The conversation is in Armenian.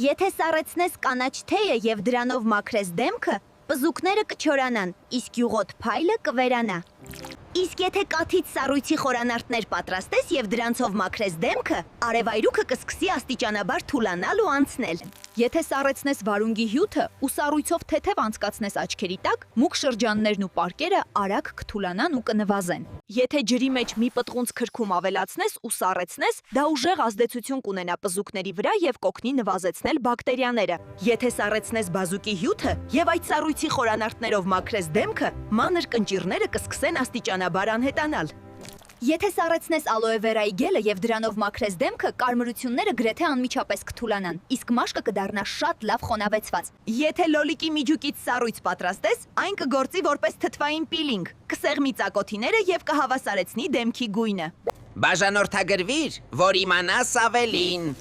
Եթե սառեցնես կանաչ թեյը եւ դրանով մաքրես դեմքը, պզուկները կչորանան, իսկ յուղոտ փայլը կվերանա։ Իսկ եթե կաթից սառույցի խորանարդներ պատրաստես եւ դրանցով մաքրես դեմքը, արևայրուքը կսկսի աստիճանաբար թուլանալ ու անցնել։ Եթե սառեցնես վարունգի հյութը ու սառույցով թեթև անցկացնես աչքերի տակ, մուգ շրջաններն ու պարկերը արագ կթուլանան ու կնվազեն։ Եթե ջրի մեջ մի պտղունց քրքում ավելացնես ու սառեցնես, դա ուժեղ ազդեցություն կունենա պզուկների վրա եւ կօգնի նվազեցնել բակտերիաները։ Եթե սառեցնես բազուկի հյութը եւ այդ սառույցի խորանարդներով մաքրես դեմքը, մանր կնճիռները կսկսեն աստիճանաբար անհետանալ։ Եթե սառեցնես ալոե վերայի գելը եւ դրանով մաքրես դեմքը, կարմրությունները գրեթե անմիջապես կթուլանան, իսկ մաշկը կդառնա շատ լավ խոնավեցված։ Եթե լոլիկի միջուկից սառույց պատրաստես, այն կգործի որպես թթվային պիլինգ, կսեղմի ծակոթիները եւ կհավասարեցնի դեմքի գույնը։ Բաժանորդագրվիր, որ իմանաս ավելին։